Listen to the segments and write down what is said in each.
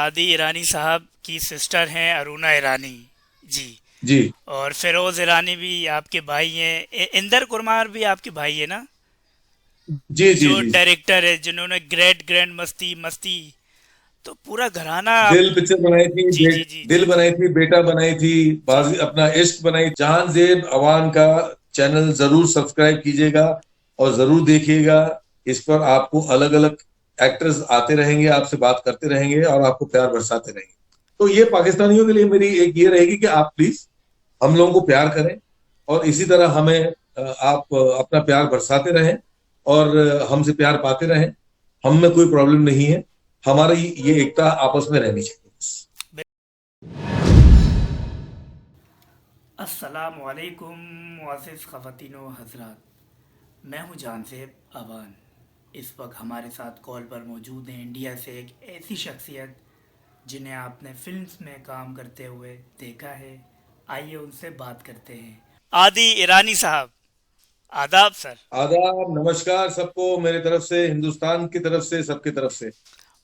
आदि ईरानी साहब की सिस्टर हैं अरुणा ईरानी जी। जी और फिरोज ईरानी भी आपके भाई हैं, इंदर कुमार भी आपके भाई है ना, जी जी जो जी। डायरेक्टर है जिन्होंने ग्रेट ग्रैंड मस्ती मस्ती, तो पूरा घराना आप। दिल पिक्चर बनाई थी, जी जी जी जी दिल जी बनाई थी, बेटा बनाई थी, जी। बाजी अपना इश्क बनाई। जहांजेब अवान का चैनल जरूर सब्सक्राइब कीजिएगा और जरूर देखिएगा। इस पर आपको अलग अलग एक्टर्स आते रहेंगे, आपसे बात करते रहेंगे और आपको प्यार बरसाते रहेंगे। तो ये पाकिस्तानियों के लिए मेरी एक ये रहेगी कि आप प्लीज हम लोगों को प्यार करें और इसी तरह हमें आप अपना प्यार बरसाते रहें और हमसे प्यार पाते रहें। हम में कोई प्रॉब्लम नहीं है, हमारी ये एकता आपस में रहनी चाहिए बस। अस्सलामु अलैकुम मुअज़्ज़िज़ ख़वातीन व हज़रात, मैं हूँ जानसेब अवान। इस वक्त हमारे साथ कॉल पर मौजूद हैं इंडिया से एक ऐसी शख्सियत जिन्हें आपने फिल्म्स में काम करते हुए देखा है। आइए उनसे बात करते हैं। आदि ईरानी साहब, आदाब सर। आदाब, नमस्कार सबको मेरे तरफ से, हिंदुस्तान की तरफ से, सबकी तरफ से।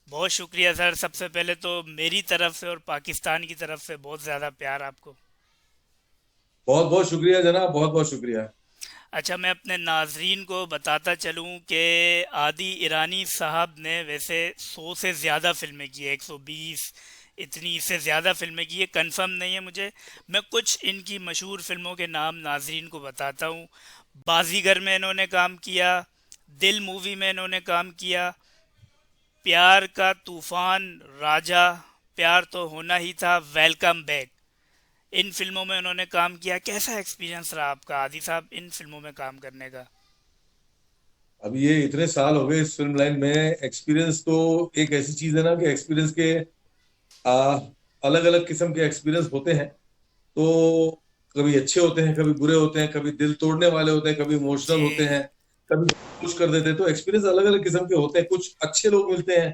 बहुत शुक्रिया सर, सबसे पहले तो मेरी तरफ से और पाकिस्तान की तरफ से बहुत ज़्यादा प्यार आपको। बहुत बहुत शुक्रिया जनाब, बहुत बहुत शुक्रिया। अच्छा, मैं अपने नाजरीन को बताता चलूं कि आदि ईरानी साहब ने वैसे 100 से ज़्यादा फिल्में की है, 120 इतनी से ज़्यादा फिल्में की है, कंफर्म नहीं है मुझे। मैं कुछ इनकी मशहूर फिल्मों के नाम नाजरीन को बताता हूँ। बाजीगर में इन्होंने काम किया, दिल मूवी में इन्होंने काम किया, प्यार का तूफान, राजा, प्यार तो होना ही था, वेलकम बैक, इन फिल्मों में उन्होंने काम किया। कैसा एक्सपीरियंस रहा आपका आदि साहब इन फिल्मों में काम करने का? अब ये इतने साल हो गए इस फिल्म लाइन में, एक्सपीरियंस तो एक ऐसी चीज है ना कि एक्सपीरियंस के अलग अलग किस्म के एक्सपीरियंस होते हैं। तो कभी अच्छे होते हैं, कभी बुरे होते हैं, कभी दिल तोड़ने वाले होते हैं, कभी इमोशनल होते जी हैं, कभी कुछ कर देते हैं। तो एक्सपीरियंस अलग अलग किस्म के होते हैं। कुछ अच्छे लोग मिलते हैं,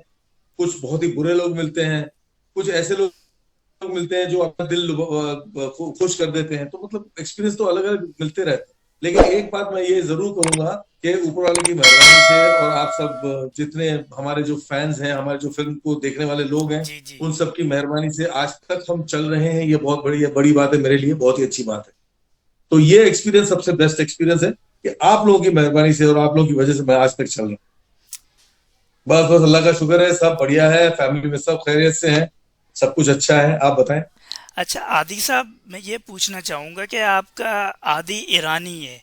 कुछ बहुत ही बुरे लोग मिलते हैं, कुछ ऐसे लोग मिलते हैं जो अपना दिल खुश कर देते हैं। तो मतलब एक्सपीरियंस तो अलग अलग मिलते रहते हैं। लेकिन एक बात मैं ये जरूर कहूंगा कि ऊपर वाले की मेहरबानी से और आप सब जितने हमारे जो फैंस हैं, हमारे जो फिल्म को देखने वाले लोग हैं, जी जी। उन सब की मेहरबानी से आज तक हम चल रहे हैं। ये बहुत बड़ी बड़ी बात है मेरे लिए, बहुत ही अच्छी बात है। तो ये एक्सपीरियंस सबसे बेस्ट एक्सपीरियंस है कि आप लोगों की मेहरबानी से और आप लोगों की वजह से मैं आज तक चल रहा हूँ। बस बस अल्लाह का शुक्र है, सब बढ़िया है, फैमिली में सब खैरियत से हैं, सब कुछ अच्छा है। आप बताएं। अच्छा आदि साहब, मैं ये पूछना चाहूँगा कि आपका आदि ईरानी है,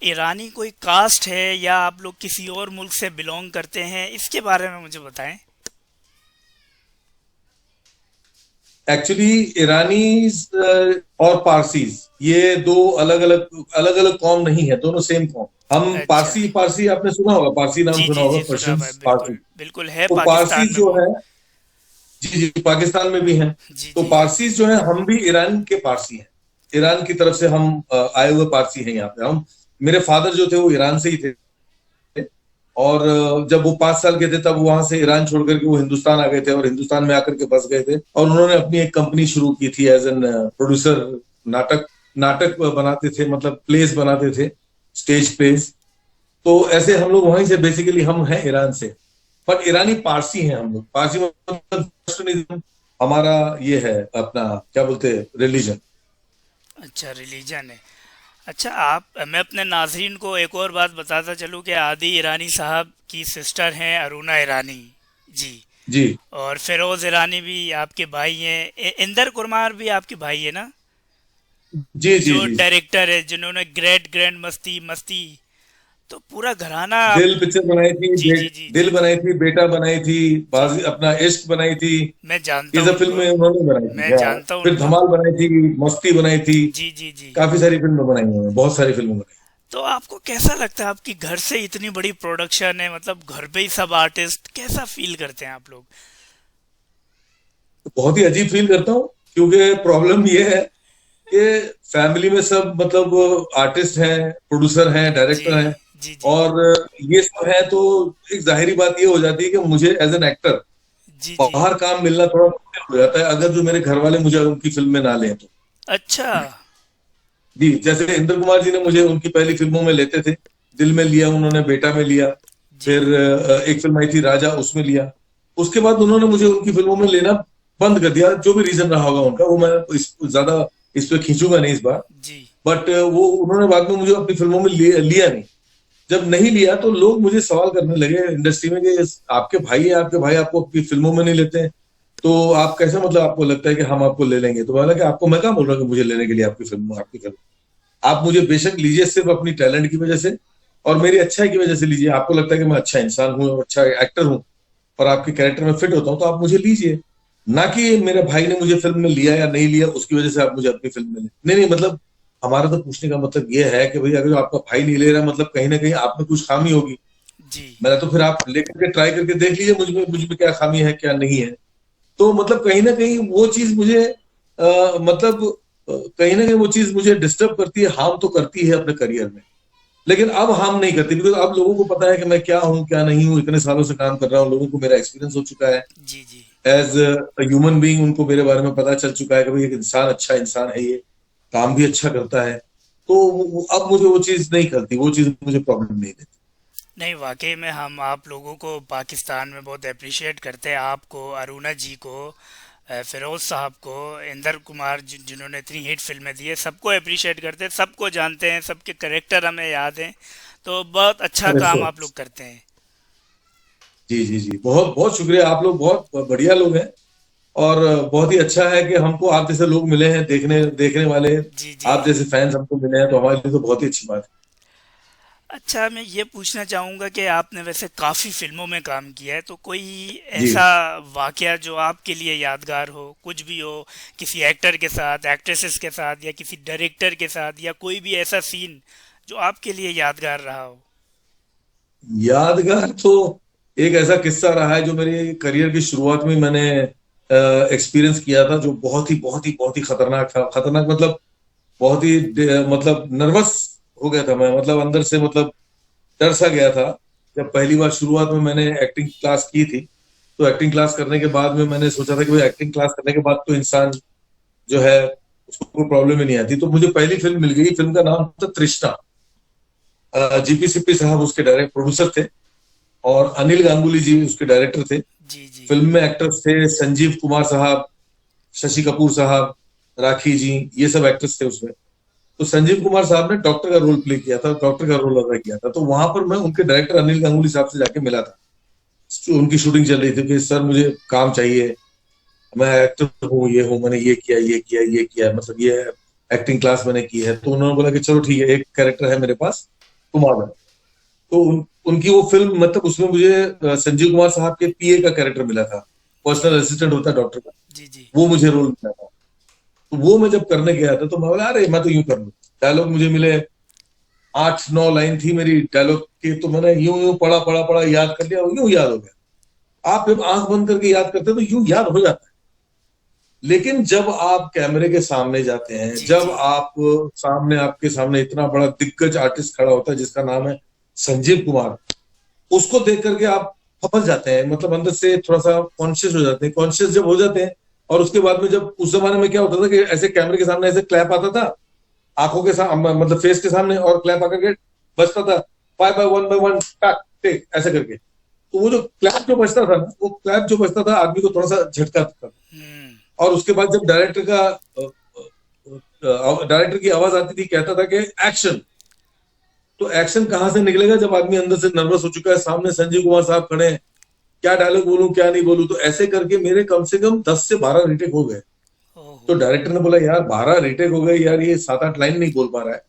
ईरानी कोई कास्ट है या आप लोग किसी और मुल्क से बिलोंग करते हैं, इसके बारे में मुझे बताएं। एक्चुअली ईरानीज और पारसीज ये दो अलग अलग कौम नहीं है, दोनों सेम कौम। हम अच्छा। पारसी, पारसी आपने सुना होगा, पारसी नाम जी सुना जी होगा, जी, सुना पर्शियन भाई, पारसी। बिल्कुल बिल्कुल है तो पारसी पाकिस्तान में जो वो। है, जी जी, पाकिस्तान में भी हैं। जी तो जी पारसी जो है, हम भी ईरान के पारसी हैं। ईरान की तरफ से हम आए हुए पारसी हैं यहाँ पे हम। मेरे फादर जो थे वो ईरान से ही थे। और जब वो 5 साल के थे तब वहां से ईरान छोड़ करके वो हिंदुस्तान आ गए थे और हिंदुस्तान में आकर के बस गए थे। और उन्होंने अपनी एक कंपनी शुरू की थी एज एन प्रोड्यूसर। नाटक नाटक बनाते थे, मतलब प्लेस बनाते थे, स्टेज प्लेस। तो ऐसे हम लोग वहीं से, बेसिकली हम हैं ईरान से। पर ईरानी पारसी हैं हम लोग। पारसी मतलब हमारा ये है अपना, क्या बोलते हैं, रिलीजन। अच्छा, रिलीजन है। अच्छा, आप, मैं अपने नाजरीन को एक और बात बताता चलूँ कि आदि ईरानी साहब की सिस्टर हैं अरुणा ईरानी जी। जी और फिरोज ईरानी भी आपके भाई हैं, इंदर कुमार भी आपके भाई है ना, जी जी जो जी। डायरेक्टर है जिन्होंने ग्रेट ग्रैंड मस्ती मस्ती, तो पूरा घराना आप। दिल पिक्चर बनाई थी, जी जी जी जी दिल जी बनाई थी, बेटा बनाई थी, जी। बाजी अपना इश्क बनाई थी। मैं जानता ये हूँ सब उनको, फिल्में उन्होंने बनाई थी मैं यार। जानता हूँ फिर उनको। धमाल बनाई थी, मस्ती बनाई थी। जी जी जी। काफी सारी फिल्में बनाई हैं, बहुत सारी फिल्में बनाई। तो आपको कैसा लगता है, आपकी घर से इतनी बड़ी प्रोडक्शन है, मतलब घर पे ही सब आर्टिस्ट, कैसा फील करते हैं आप लोग? तो बहुत ही अजीब फील करता हूँ, क्योंकि प्रॉब्लम ये है कि फैमिली में सब मतलब आर्टिस्ट हैं, प्रोड्यूसर हैं, जी डायरेक्टर हैं। जी जी और ये सब है तो एक जाहिरी बात ये हो जाती है कि मुझे एज एन एक्टर जी जी। बाहर काम मिलना थोड़ा मुश्किल हो जाता है, अगर जो मेरे घर वाले मुझे उनकी फिल्म में ना लें तो। अच्छा। जी, जैसे इंद्र कुमार जी ने मुझे उनकी पहली फिल्मों में लेते थे। दिल में लिया उन्होंने, बेटा में लिया। जी फिर एक फिल्म आई थी राजा, उसमें लिया। उसके बाद उन्होंने मुझे उनकी फिल्मों में लेना बंद कर दिया, जो भी रीजन रहा होगा उनका, वो मैं ज्यादा इस पे खींचूंगा नहीं इस बार। जी बट वो उन्होंने बाद में मुझे अपनी फिल्मों में लिया नहीं। जब नहीं लिया तो लोग मुझे सवाल करने लगे इंडस्ट्री में कि आपके भाई है, आपके भाई आपको अपनी फिल्मों में नहीं लेते हैं, तो आप कैसे, मतलब आपको लगता है कि हम आपको ले लेंगे? तो बोला कि आपको मैं क्या बोल रहा हूँ कि मुझे लेने के लिए आपकी फिल्म, आपकी फिल्म आप मुझे बेशक लीजिए सिर्फ अपनी टैलेंट की वजह से और मेरी अच्छाई की वजह से लीजिए। आपको लगता है कि मैं अच्छा इंसान हूँ और अच्छा एक्टर हूँ और आपके कैरेक्टर में फिट होता हूँ, तो आप मुझे लीजिए। ना कि मेरे भाई ने मुझे फिल्म में लिया या नहीं लिया उसकी वजह से आप मुझे अपनी फिल्म में ले। नहीं नहीं, मतलब हमारा तो पूछने का मतलब ये है कि भाई अगर आपका भाई नहीं ले रहा, मतलब कहीं ना कहीं आप में कुछ खामी होगी। जी मैंने तो फिर आप लेकर के ट्राई करके देख लीजिए मुझ में क्या खामी है क्या नहीं है। तो मतलब कहीं ना कहीं वो चीज मुझे मतलब कहीं ना कहीं वो चीज मुझे डिस्टर्ब करती है, हार्म तो करती है अपने करियर में। लेकिन अब हार्म नहीं करती, बिकॉज अब लोगों को पता है कि मैं क्या हूँ क्या नहीं हूँ, इतने सालों से काम कर रहा हूँ, लोगों को मेरा एक्सपीरियंस हो चुका है। जी जी। एज ह्यूमन बीइंग उनको मेरे बारे में पता चल चुका है कि भाई एक इंसान, अच्छा इंसान है ये, काम भी अच्छा करता है। तो अब मुझे वो चीज नहीं करती, वो चीज मुझे प्रॉब्लम नहीं देती। नहीं, वाकई में हम आप लोगों को पाकिस्तान में बहुत अप्रिशिएट करते हैं, आपको, अरुणा जी को, फिरोज साहब को, इंदर कुमार जिन्होंने इतनी हिट फिल्में दी है, सबको अप्रिशिएट करते हैं, सबको जानते हैं, सबके करेक्टर हमें याद हैं। तो बहुत अच्छा अरे काम सर, आप लोग करते हैं। जी जी जी, बहुत बहुत शुक्रिया, आप लोग बहुत बढ़िया लोग हैं। और बहुत ही अच्छा है कि हमको आप जैसे लोग मिले हैं, देखने देखने वाले, जी जी। आप जैसे फैंस हमको मिले हैं, तो हमारे लिए तो बहुत ही अच्छी बात अच्छा, मैं ये पूछना चाहूँगा कि आपने वैसे काफ़ी फिल्मों में काम किया है, तो कोई है। जी ऐसा वाकया जो आपके लिए यादगार हो, कुछ भी हो, किसी एक्टर के साथ, एक्ट्रेसेस के साथ, या किसी डायरेक्टर के साथ, या कोई भी ऐसा सीन जो आपके लिए यादगार रहा हो। यादगार तो एक ऐसा किस्सा रहा है जो मेरे करियर की शुरुआत में मैंने एक्सपीरियंस किया था, जो बहुत ही खतरनाक था। खतरनाक मतलब बहुत ही मतलब नर्वस हो गया था मैं, मतलब अंदर से, मतलब डर सा गया था। जब पहली बार शुरुआत में मैंने एक्टिंग क्लास की थी, तो एक्टिंग क्लास करने के बाद में मैंने सोचा था कि भाई एक्टिंग क्लास करने के बाद तो इंसान जो है उसको कोई प्रॉब्लम ही नहीं आती। तो मुझे पहली फिल्म मिल गई, फिल्म का नाम था तृष्णा। जीपी सिप्पी साहब उसके डायरेक्ट प्रोड्यूसर थे और अनिल गांगुली जी उसके डायरेक्टर थे। जी जी। फिल्म में एक्टर्स थे संजीव कुमार साहब, शशि कपूर साहब, राखी जी, ये सब एक्टर्स थे उसमें। तो संजीव कुमार साहब ने डॉक्टर का रोल प्ले किया था, डॉक्टर का रोल अदा किया था। तो वहां पर मैं उनके डायरेक्टर अनिल गांगुली साहब से जाके मिला था। उनकी शूटिंग चल रही थी कि सर मुझे काम चाहिए, मैं एक्टर हूँ, ये हूँ, मैंने ये किया, मतलब ये एक्टिंग क्लास मैंने की है। तो उन्होंने बोला कि चलो ठीक है, एक कैरेक्टर है मेरे पास, तुम आ जाओ। तो उनकी वो फिल्म, मतलब उसमें मुझे संजीव कुमार साहब के पीए का कैरेक्टर मिला था, जी पर्सनल असिस्टेंट होता है डॉक्टर का, जी। जी वो मुझे रोल मिला था। तो वो मैं जब करने गया था तो मैं बोला अरे मैं तो यूं कर लूं। डायलॉग मुझे मिले, 8-9 लाइन थी मेरी डायलॉग की, तो मैंने यूं यूं पढ़ा पढ़ा पढ़ा, याद कर लिया, यूं याद हो गया। आप जब आंख बंद करके याद करते हैं तो यूं याद हो जाता है। लेकिन जब आप कैमरे के सामने जाते हैं, जी। जब जी आप सामने, आपके सामने इतना बड़ा दिग्गज आर्टिस्ट खड़ा होता है जिसका नाम है संजीव कुमार, उसको देख करके आप फंस जाते हैं, मतलब अंदर से थोड़ा सा कॉन्शियस हो जाते हैं। कॉन्शियस जब हो जाते हैं और उसके बाद में, जब उस जमाने में क्या होता था कि ऐसे कैमरे के सामने ऐसे क्लैप आता था, आंखों के सामने, मतलब फेस के सामने, और क्लैप आकर के बजता था, 5 बाय 1 टेक ऐसे करके। तो वो जो क्लैप जो बजता था ना, वो क्लैप जो बजता था आदमी को थोड़ा सा झटका था। हम्म। और उसके बाद जब डायरेक्टर की आवाज आती थी, कहता था कि एक्शन। तो एक्शन कहां से निकलेगा जब आदमी अंदर से नर्वस हो चुका है, सामने संजीव कुमार साहब खड़े हैं, क्या डायलॉग बोलूं क्या नहीं बोलूं। तो ऐसे करके मेरे कम से कम 10 से 12 रीटेक हो गए। ओहो। तो डायरेक्टर ने बोला यार 12 रीटेक हो गए यार, ये 7-8 लाइन नहीं बोल पा रहा है।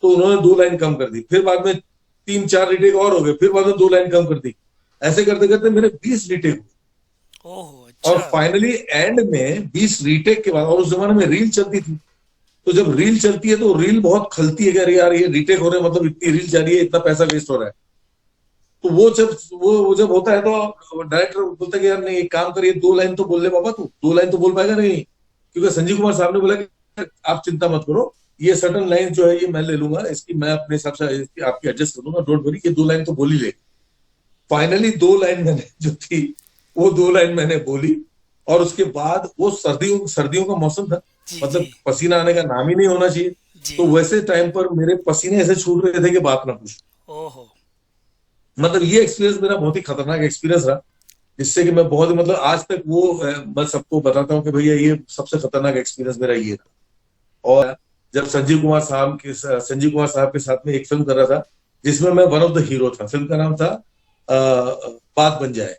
तो उन्होंने 2 लाइन कम कर दी, फिर बाद में 3-4 रीटेक और हो गए, फिर बाद में 2 लाइन कम कर दी। ऐसे करते करते मेरे 20 रीटेक हुए। ओहो, और अच्छा। फाइनली एंड में 20 रीटेक के बाद, और उस जमाने में रील चलती थी, तो जब रील चलती है तो रील बहुत खलती है कि अरे यार ये रीटेक हो रहे हैं, मतलब इतनी रील जा रही है, इतना पैसा वेस्ट हो रहा है। तो वो जब होता है तो डायरेक्टर बोलता है कि यार नहीं, एक काम करिए, 2 लाइन तो बोल ले बाबा, तू 2 लाइन तो बोल पाएगा नहीं? क्योंकि संजीव कुमार साहब ने बोला कि आप चिंता मत करो, ये सर्टन लाइन जो है ये मैं ले लूंगा, इसकी मैं अपने हिसाब से आपकी एडजस्ट कर दूंगा, डोंट वरी, ये 2 लाइन तो बोल ही ले। फाइनली 2 लाइन मैंने जो थी, वो 2 लाइन मैंने बोली। और उसके बाद वो सर्दियों सर्दियों का मौसम था, जी जी। मतलब पसीना आने का नाम ही नहीं होना चाहिए। जी। तो वैसे टाइम पर मेरे पसीने ऐसे छूट रहे थे कि बात ना पूछो। ओहो। मतलब ये एक्सपीरियंस मेरा बहुत ही खतरनाक एक्सपीरियंस रहा। जिससे कि मैं बहुत ही मतलब आज तक वो मैं सबको बताता हूँ कि भैया ये सबसे खतरनाक एक्सपीरियंस मेरा ये था। और जब संजीव कुमार साहब के साथ में एक फिल्म कर रहा था जिसमें मैं वन ऑफ द हीरो था। फिल्म का नाम था बात बन जाए।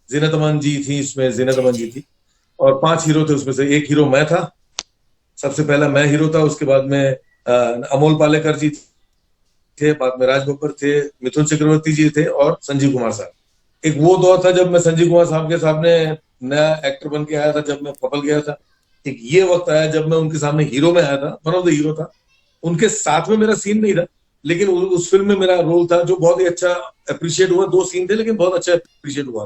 जीनत अमन जी थी इसमें, जीनत जी अमन जी जी थी। और 5 हीरो थे उसमें से एक हीरो मैं था। सबसे पहला मैं हीरो था, उसके बाद में अमोल पालेकर जी थे, बाद में राज बब्बर थे, मिथुन चक्रवर्ती जी थे और संजीव कुमार साहब। एक वो दौर था जब मैं संजीव कुमार साहब के सामने नया एक्टर बन के आया था, जब मैं पकड़ गया था। एक ये वक्त आया जब मैं उनके सामने हीरो में आया था, वन ऑफ द हीरो था। उनके साथ में मेरा सीन नहीं था, लेकिन उस फिल्म में मेरा रोल था जो बहुत ही अच्छा अप्रिशिएट हुआ। 2 सीन थे लेकिन बहुत अच्छा अप्रिशिएट हुआ।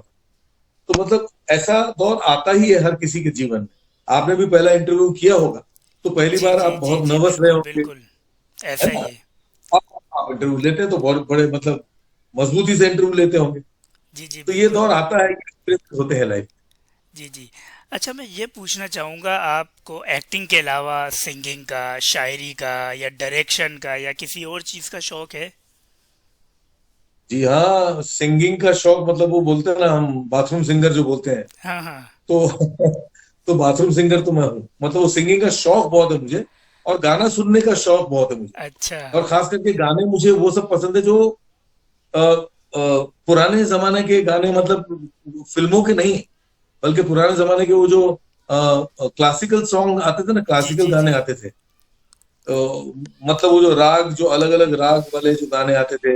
तो मतलब ऐसा दौर आता ही है हर किसी के जीवन में। आपने भी पहला इंटरव्यू किया होगा, तो पहली जी बार जी आप जी बहुत जी नर्वस रहे बिल्कुल होंगे, बिल्कुल, है ऐसा ना? ही है। आप इंटरव्यू लेते हैं तो बहुत बड़े मतलब मजबूती से इंटरव्यू लेते होंगे। जी जी तो ये बिल्कुल। दौर आता है, एक्सपीरियंस होते हैं लाइफ। जी जी। अच्छा, मैं ये पूछना चाहूँगा, आपको एक्टिंग के अलावा सिंगिंग का, शायरी का, या डायरेक्शन का, या किसी और चीज़ का शौक है? जी हाँ, सिंगिंग का शौक मतलब वो बोलते हैं ना, हम बाथरूम सिंगर जो बोलते हैं। हाँ हाँ। तो तो बाथरूम सिंगर तो मैं हूँ। मतलब वो सिंगिंग का शौक बहुत है मुझे, और गाना सुनने का शौक बहुत है मुझे। अच्छा। और खास करके गाने मुझे वो सब पसंद है जो पुराने जमाने के गाने, मतलब फिल्मों के नहीं, बल्कि पुराने जमाने के वो जो क्लासिकल सॉन्ग आते थे ना, जी क्लासिकल जी जी। गाने आते थे। तो मतलब वो जो राग, जो अलग अलग राग वाले जो गाने आते थे,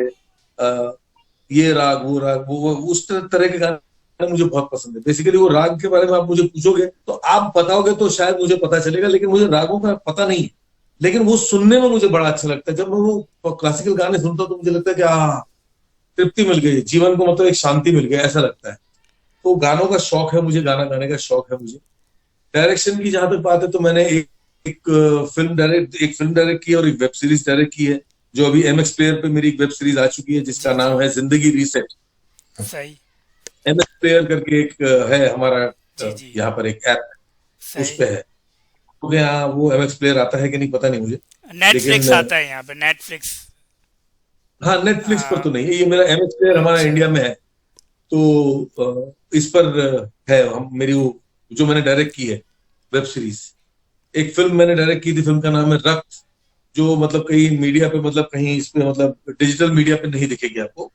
ये राग वो राग वो उस तरह के गाने मुझे बहुत पसंद है। बेसिकली वो राग के बारे में आप मुझे पूछोगे तो आप बताओगे तो शायद मुझे पता चलेगा, लेकिन मुझे रागों का पता नहीं है। लेकिन वो सुनने में मुझे बड़ा अच्छा लगता है। जब मैं वो क्लासिकल गाने सुनता हूँ तो मुझे लगता है कि हाँ, तृप्ति मिल गई जीवन को, मतलब एक शांति मिल गई, ऐसा लगता है। तो गानों का शौक है मुझे, गाना गाने का शौक है मुझे। डायरेक्शन की जहां तक बात है तो मैंने एक फिल्म डायरेक्ट की है और एक वेब सीरीज डायरेक्ट की है, जो अभी एमएक्स प्लेयर पे मेरी एक वेब सीरीज आ चुकी है जिसका जी जी। नाम है जिंदगी रीसेट। सही। एमएक्स प्लेयर करके एक है हमारा, जी जी। यहाँ पर एक ऐप उस सही। पे है। तो यहाँ वो एमएक्स प्लेयर आता है कि नहीं पता नहीं मुझे, लेकिन नेटफ्लिक्स आता है यहाँ पे, नेटफ्लिक्स। हाँ, नेटफ्लिक्स पर तो हाँ। नहीं है, ये मेरा एमएक्स प्लेयर हमारा अच्छा। इंडिया में है। तो इस पर है हम मेरी वो जो मैंने डायरेक्ट की है वेब सीरीज। एक फिल्म मैंने डायरेक्ट की थी, फिल्म का नाम है रक्त, जो मतलब कहीं मीडिया पे, मतलब कहीं इस पे, मतलब डिजिटल मीडिया पे नहीं दिखेगी आपको,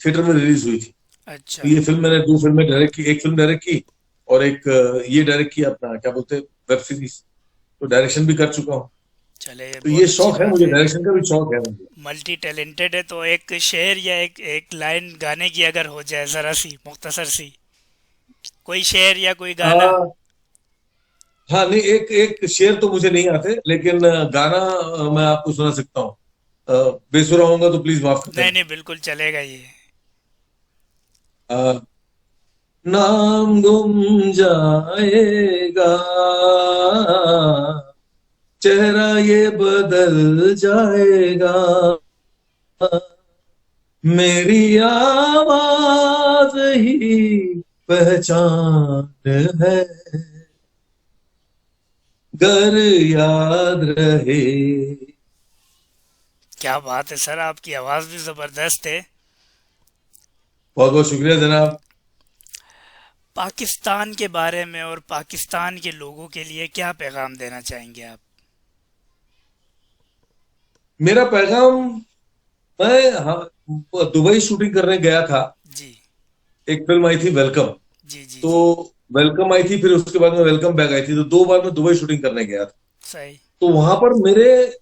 थिएटर में रिलीज हुई थी। तो अच्छा। ये फिल्म मैंने 2 फिल्में डायरेक्ट की, एक फिल्म डायरेक्ट की और एक ये डायरेक्ट किया अपना क्या बोलते हैं, वेब सीरीज। तो डायरेक्शन भी कर चुका हूँ। चले, तो ये बहुत अच्छी शौक है बात मुझे, है। डायरेक्शन का भी शौक है मुझे। मल्टी टैलेंटेड है, तो एक शेर या एक लाइन गाने की अगर हो जाए, जरा सी मुख्तसर सी, कोई शेर या कोई गाना। हाँ हाँ, नहीं, एक एक शेर तो मुझे नहीं आते, लेकिन गाना मैं आपको सुना सकता हूँ। बेसुरा होऊंगा तो प्लीज माफ कर नहीं देना। नहीं, बिल्कुल चलेगा ये। नाम गुम जाएगा, चेहरा ये बदल जाएगा, मेरी आवाज ही पहचान है, गर याद रहे। क्या बात है सर, आपकी आवाज़ भी ज़बरदस्त है। बहुत बहुत शुक्रिया जनाब। पाकिस्तान के बारे में और पाकिस्तान के लोगों के लिए क्या पैगाम देना चाहेंगे आप? मेरा पैगाम, मैं हाँ, दुबई शूटिंग करने गया था। जी एक फिल्म आई थी वेलकम। जी जी तो जी। वेलकम आई थी, फिर उसके बाद में वेलकम बैक आई थी, तो 2 बार मैं दुबई शूटिंग करने गया था। सही। तो वहां पर मेरे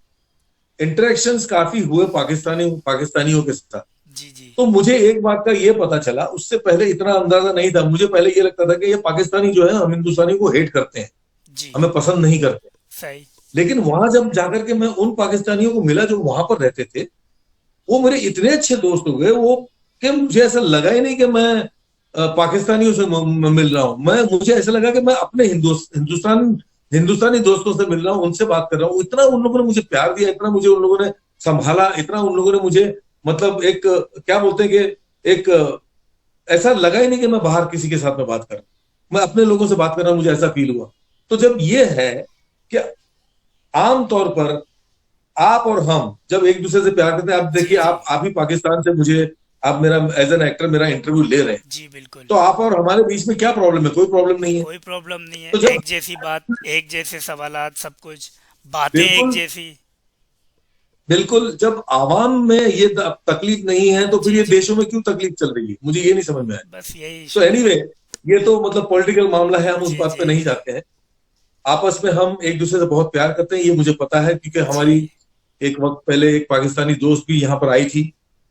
इंटरेक्शंस काफी हुए पाकिस्तानियों के साथ। जी जी। तो मुझे एक बात का ये पता चला, उससे पहले इतना अंदाजा नहीं था। मुझे पहले ये लगता था कि ये पाकिस्तानी जो है हम हिंदुस्तानी को हेट करते हैं, जी। हमें पसंद नहीं करते। सही। लेकिन वहां जब जाकर के मैं उन पाकिस्तानियों को मिला जो वहां पर रहते थे, वो मेरे इतने अच्छे दोस्त हो गए वो, कि मुझे ऐसा लगा ही नहीं कि मैं पाकिस्तानियों से मिल रहा हूँ। मुझे ऐसा लगा कि मैं अपने हिंदुस्तानी दोस्तों से मिल रहा हूँ, उनसे बात कर रहा हूँ। इतना उन लोगों ने मुझे प्यार दिया, इतना मुझे उन लोगों ने संभाला, इतना उन लोगों ने मुझे, मतलब एक क्या बोलते हैं कि एक ऐसा लगा ही नहीं कि मैं बाहर किसी के साथ में बात कर रहा हूं, मैं अपने लोगों से बात कर रहा हूं, मुझे ऐसा फील हुआ। तो जब ये है कि आम तौर पर आप और हम जब एक दूसरे से प्यार करते हैं, आप जी देखिए, जी। आप ही पाकिस्तान से मुझे आप मेरा एज एन एक्टर मेरा इंटरव्यू ले रहे हैं, जी बिल्कुल। तो आप और हमारे बीच में क्या प्रॉब्लम है? कोई प्रॉब्लम नहीं है। कोई प्रॉब्लम नहीं है, तो जब एक जैसी बात, एक जैसे सवालात, सब कुछ, बातें एक बिल्कुल जैसी। बिल्कुल, जब आवाम में ये तकलीफ नहीं है तो फिर जी ये जी। देशों में क्यों तकलीफ चल रही है? मुझे ये नहीं समझ में आया। बस यही तो इशू है। एनीवे ये तो मतलब पॉलिटिकल मामला है, हम उस जी बात पे जी नहीं जाते हैं। आपस में हम एक दूसरे से बहुत प्यार करते हैं, ये मुझे पता है, क्योंकि जी। हमारी एक वक्त पहले एक पाकिस्तानी दोस्त भी यहाँ पर आई थी।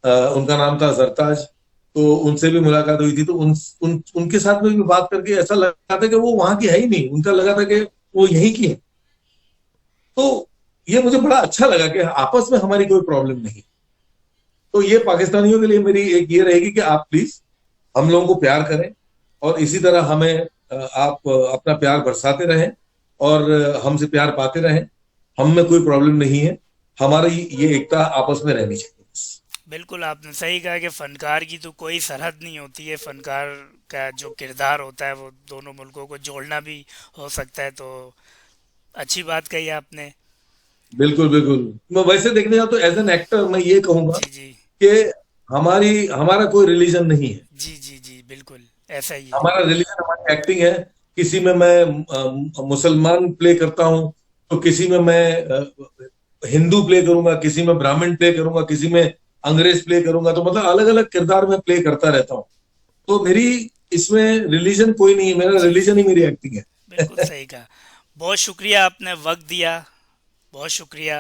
उनका नाम था जरताज। तो उनसे भी मुलाकात हुई थी, तो उनके साथ में भी बात करके ऐसा लगा था कि वो वहां की है ही नहीं, उनका लगा था कि वो यहीं की है। तो ये मुझे बड़ा अच्छा लगा कि आपस में हमारी कोई प्रॉब्लम नहीं। तो ये पाकिस्तानियों के लिए मेरी एक ये रहेगी कि आप प्लीज हम लोगों को प्यार करें, और इसी तरह हमें आप अपना प्यार बरसाते रहें, और हमसे प्यार पाते रहें। हम में कोई प्रॉब्लम नहीं है, हमारी ये एकता आपस में रहनी चाहिए बस। बिल्कुल आपने सही कहा कि फनकार की तो कोई सरहद नहीं होती है। फनकार का जो किरदार होता है वो दोनों मुल्कों को जोड़ना भी हो सकता है। तो अच्छी बात कही आपने। बिल्कुल बिल्कुल। मैं वैसे देखने जाऊं तो एज एन एक्टर मैं ये कहूंगा जी जी कि हमारा कोई रिलीजन नहीं है। जी जी जी बिल्कुल ऐसा ही है। हमारा रिलीजन हमारी एक्टिंग है। किसी में मैं मुसलमान प्ले करता हूँ, तो किसी में मैं हिंदू प्ले करूंगा, किसी में ब्राह्मण प्ले करूंगा, किसी में अंग्रेज प्ले करूंगा। तो मतलब अलग अलग किरदार में प्ले करता रहता हूँ। तो मेरी इसमें रिलीजन कोई नहीं है, मेरा जी रिलीजन जी ही मेरी एक्टिंग बिल्कुल है। सही कहा। बहुत शुक्रिया, आपने वक्त दिया। बहुत शुक्रिया।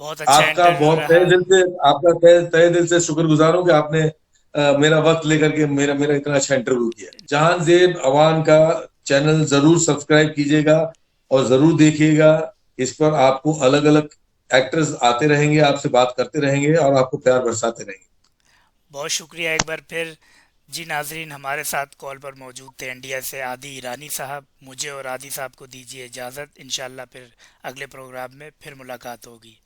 बहुत अच्छा आपका इंटरव्यू बहुत रहा। आपका तहे तहे दिल से शुक्रगुजार हूं कि आपने मेरा वक्त लेकर के मेरा मेरा इतना अच्छा इंटरव्यू किया। जहां जेब अवान का चैनल जरूर सब्सक्राइब कीजिएगा और जरूर देखिएगा। इस पर आपको अलग अलग एक्टर्स आते रहेंगे, आपसे बात करते रहेंगे और आपको प्यार बरसाते रहेंगे। बहुत शुक्रिया एक बार फिर। जी नाजरीन, हमारे साथ कॉल पर मौजूद थे इंडिया से आदि ईरानी साहब। मुझे और आदि साहब को दीजिए इजाज़त। इंशाल्लाह फिर अगले प्रोग्राम में फिर मुलाकात होगी।